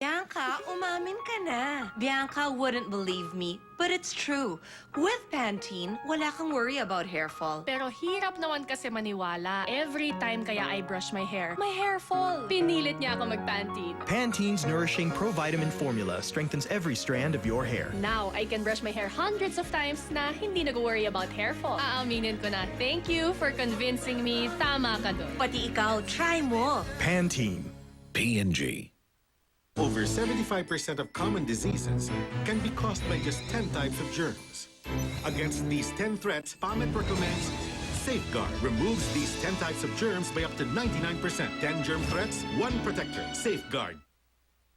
Bianca, umamin ka na. Bianca wouldn't believe me, but it's true. With Pantene, wala kang worry about hair fall. Pero hirap naman kasi maniwala. Every time kaya I brush my hair fall. Pinilit niya ako mag-Pantene. Pantene's nourishing provitamin formula strengthens every strand of your hair. Now, I can brush my hair hundreds of times na hindi nag-worry about hair fall. Aaminin ko na, thank you for convincing me. Tama ka doon. Pati ikaw, try mo. Pantene. P&G. Over 75% of common diseases can be caused by just 10 types of germs. Against these 10 threats, PAMED recommends Safeguard removes these 10 types of germs by up to 99%. 10 germ threats, 1 protector. Safeguard.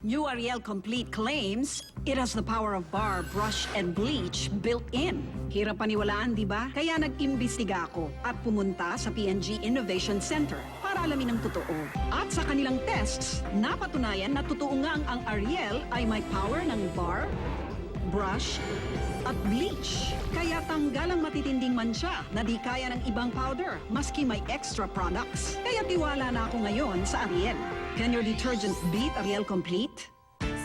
New Ariel Complete claims it has the power of bar, brush, and bleach built in. Hirap paniwalaan, di ba? Kaya nag-imbestiga ako at pumunta sa P&G Innovation Center para alamin ang totoo. At sa kanilang tests, napatunayan na totoo nga ang Ariel ay may power ng bar, brush, at bleach. Kaya tanggal ang matitinding mansya na di kaya ng ibang powder, maski may extra products. Kaya tiwala na ako ngayon sa Ariel. Can your detergent beat Ariel Complete?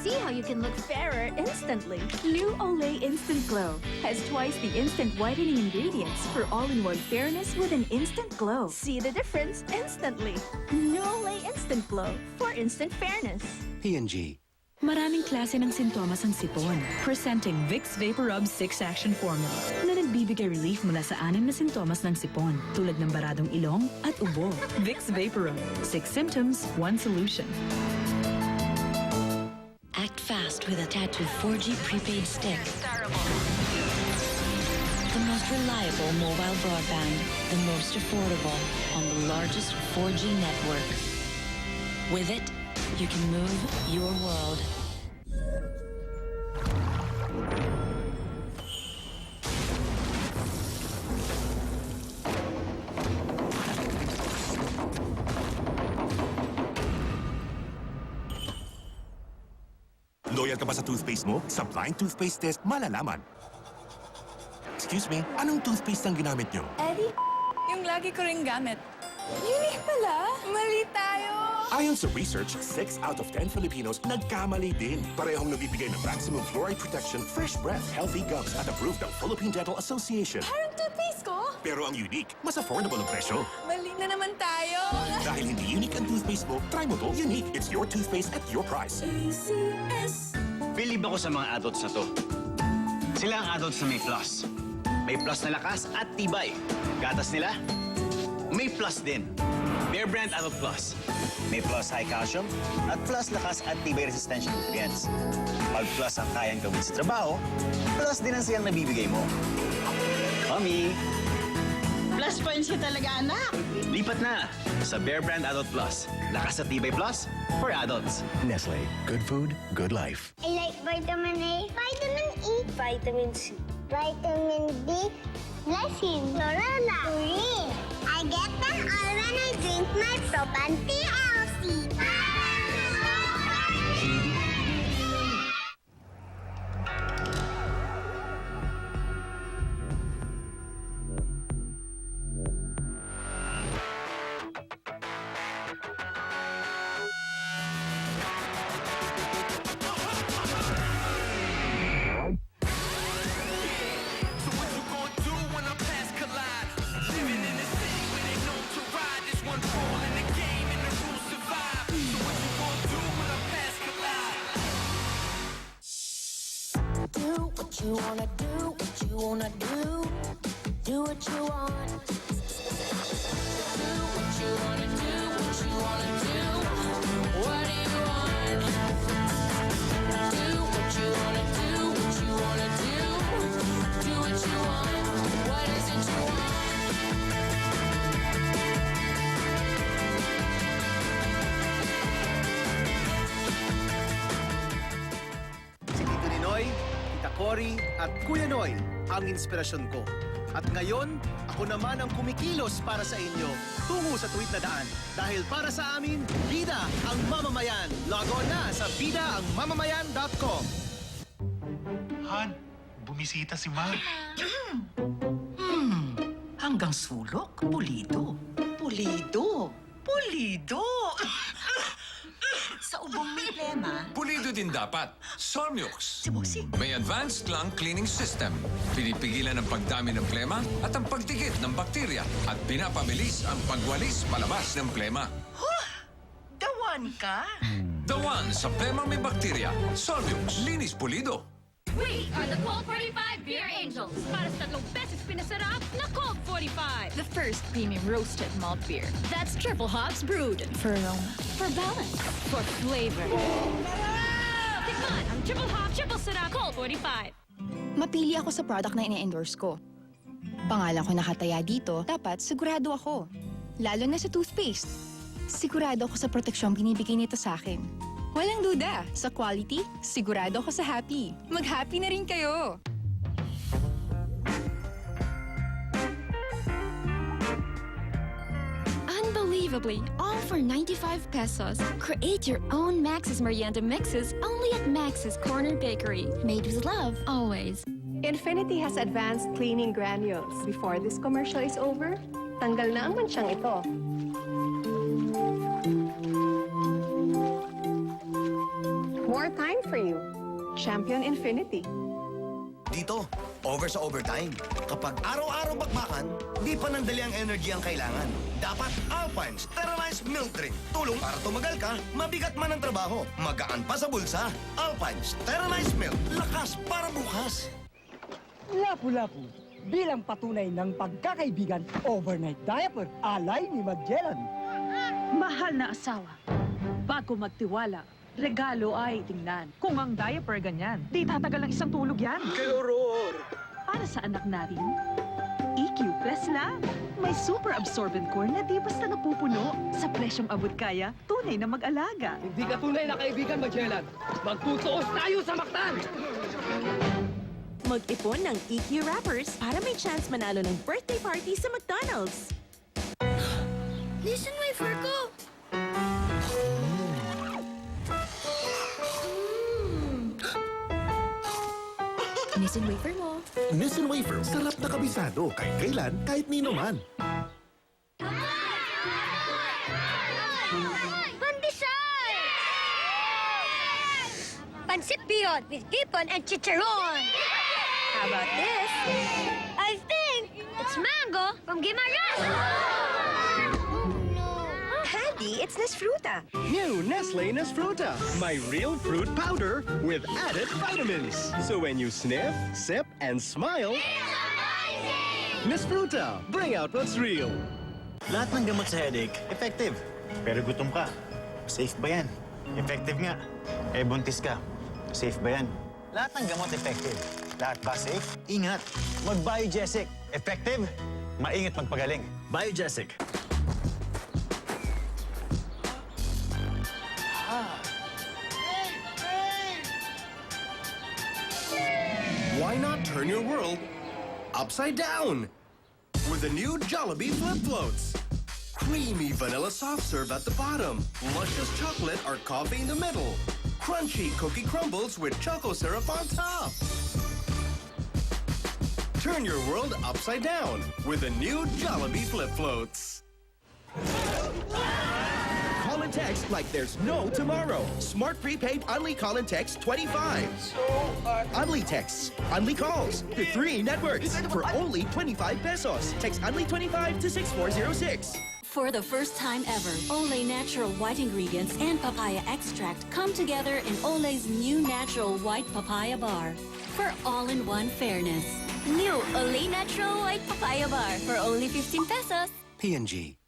See how you can look fairer instantly. New Olay Instant Glow has twice the instant whitening ingredients for all-in-one fairness with an instant glow. See the difference instantly. New Olay Instant Glow for instant fairness. P&G. Maraming klase ng sintomas ang sipon. Presenting Vicks VapoRub 6-Action Formula na nagbibigay relief mula sa 6 na sintomas ng sipon tulad ng baradong ilong at ubo. Vicks VapoRub. 6 symptoms, 1 solution. Act fast with a Tattoo 4G prepaid stick. The most reliable mobile broadband, the most affordable on the largest 4G network. With it, you can move your world. Loyal ka ba sa toothpaste mo? Sa blind toothpaste test, malalaman. Excuse me, anong toothpaste ang ginamit nyo? Eddie, yung lagi ko ring gamit. Unique pala. Mali tayo. Ayon sa research, 6 out of 10 Filipinos nagkamali din. Parehong nabibigay ng maximum fluoride protection, fresh breath, healthy gums at approved ng Philippine Dental Association. Parang toothpaste ko. Pero ang unique, mas affordable ang presyo. Mali na naman tayo. Dahil hindi unique ang toothpaste mo, try mo to. Unique. It's your toothpaste at your price. ACS. Believe ako sa mga adults na to. Sila ang adults na may plus. May plus na lakas at tibay. Gatas nila, may plus din. Bear Brand Adult Plus. May plus high calcium at plus lakas at tibay resistensya nutrients. Pag plus ang kayang gawin sa trabaho, plus din ang siyang nabibigay mo. Mami! Plus points ka talaga, anak! Lipat na sa Bear Brand Adult Plus. Lakas at tibay plus for adults. Nestle. Good food, good life. I like vitamin A, vitamin E, vitamin C, vitamin D, Blessing, Florella, Green. I get them all when I drink my Propan PLC. Do what you wanna do, what you wanna do. Do what you want. Do what you wanna do, what you wanna do. What do you want? Do what you wanna do, what you wanna do. Do what you want. What is it you want? Si Tito Ninoy, Tita Cory at Kuya Noy ang inspirasyon ko. At ngayon, ako naman ang kumikilos para sa inyo tungo sa tuwid na daan. Dahil para sa amin, bida ang mamamayan. Log on na sa bidaangmamamayan.com. Han, bumisita si Ma. Hanggang sulok, pulido. Pulido. Pulido. Sa ubong may plema. Pulido din dapat. Solmux. May advanced lung cleaning system. Pinipigilan ang pagdami ng plema at ang pagdikit ng bakterya at pinapabilis ang pagwalis palabas ng plema. Dawan ka? Dawan sa plema may bakterya. Solmux. Linis pulido. We are the Colt 45 Beer Angels. Para sa 3 beses pinasarap na Colt 45. The first premium roasted malt beer. That's triple hops brewed. For aroma. For balance. For flavor. Tikman ang triple hop, triple sarap Colt 45. Mapili ako sa product na ine-endorse ko. Pangalan ko nakataya dito, dapat sigurado ako. Lalo na sa toothpaste. Sigurado ako sa proteksyong binibigay nito sa akin. Walang duda, sa quality, sigurado ako sa happy. Mag-happy na rin kayo! Unbelievably, all for 95 pesos. Create your own Max's Merienda mixes only at Max's Corner Bakery. Made with love, always. Infinity has advanced cleaning granules. Before this commercial is over, tanggal na ang mansyang ito. More time for you. Champion Infinity. Dito, over sa overtime. Kapag araw-araw bakbakan, di pa nandali ang energy ang kailangan. Dapat Alpine Sterilized Milk Drink. Tulong para tumagal ka, mabigat man ang trabaho, magaan pa sa bulsa. Alpine Sterilized Milk. Lakas para bukas. Lapu-lapu, bilang patunay ng pagkakaibigan, overnight diaper, alay ni Magellan. Mahal na asawa, bago magtiwala, regalo ay tingnan. Kung ang diaper ganyan, di tatagal ng isang tulog yan. Kay horror! Para sa anak natin, EQ Plus na. May super absorbent core na di basta napupuno. Sa presyong abot kaya, tunay na mag-alaga. Hindi ka tunay na kaibigan, Magellan. Magtutuos tayo sa maktan! Mag-ipon ng EQ wrappers para may chance manalo ng birthday party sa McDonald's. Listen, wafer ko! Nissan wafer mo. Nissan Wafer, sarap na kabisado. Kahit kailan, kahit nino man. Pandesal! Pancit Bihon with hipon and chicharon! How about this? I think it's mango from Guimaras! Handy, it's Nesfruta. New Nestle Nesfruta, my real fruit powder with added vitamins. So when you sniff, sip, and smile, Nesfruta, bring out what's real. Lahat ng gamot sa headache, effective. Pero gutom ka, safe ba yan? Effective nga. Eh, buntis ka, safe ba yan? Lahat ng gamot effective. Lahat ba safe? Ingat. Mag-Biogesic. Effective? Maingat magpagaling. Biogesic. Why not turn your world upside down with the new Jollibee Flip Floats? Creamy vanilla soft serve at the bottom, luscious chocolate or coffee in the middle, crunchy cookie crumbles with choco syrup on top. Turn your world upside down with the new Jollibee Flip Floats. Call and text like there's no tomorrow. Smart prepaid Unli Call and Text 25. Unli texts, Unli calls to 3 networks for only 25 pesos. Text Unli 25 to 6406. For the first time ever, Olay Natural White Ingredients and Papaya Extract come together in Olay's new Natural White Papaya Bar for all-in-one fairness. New Olay Natural White Papaya Bar for only 15 pesos. P&G.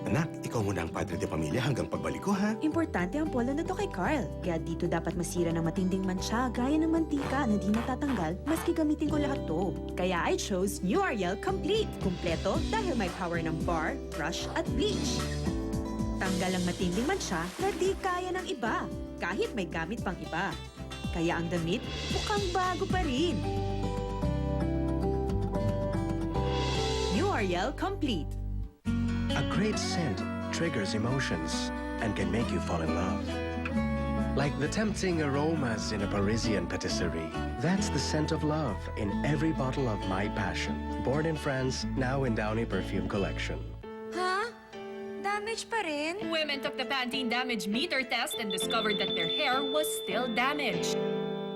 Anak, ikaw muna ang padre de pamilya hanggang pagbalik ko, ha? Importante ang polo na to kay Carl. Kaya dito dapat masira ng matinding mantsa gaya ng mantika na di natatanggal maski gamitin ko lahat to. Kaya I chose New Ariel Complete. Kumpleto dahil may power ng bar, brush at bleach. Tanggal ang matinding mantsa na di kaya ng iba kahit may gamit pang iba. Kaya ang damit mukhang bago pa rin. New Ariel Complete. A great scent triggers emotions and can make you fall in love. Like the tempting aromas in a Parisian patisserie. That's the scent of love in every bottle of My Passion. Born in France, now in Downy Perfume Collection. Ha? Dami damage pa rin. Women took the Pantene damage meter test and discovered that their hair was still damaged.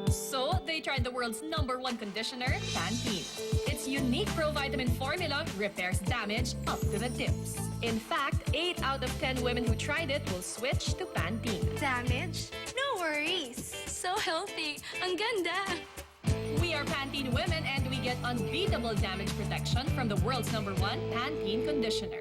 So, they tried the world's #1 conditioner, Pantene. Its unique provitamin formula repairs damage up to the tips. In fact, 8 out of 10 women who tried it will switch to Pantene. Damage? No worries. So healthy. Ang ganda. We are Pantene women and we get unbeatable damage protection from the world's #1 Pantene conditioner.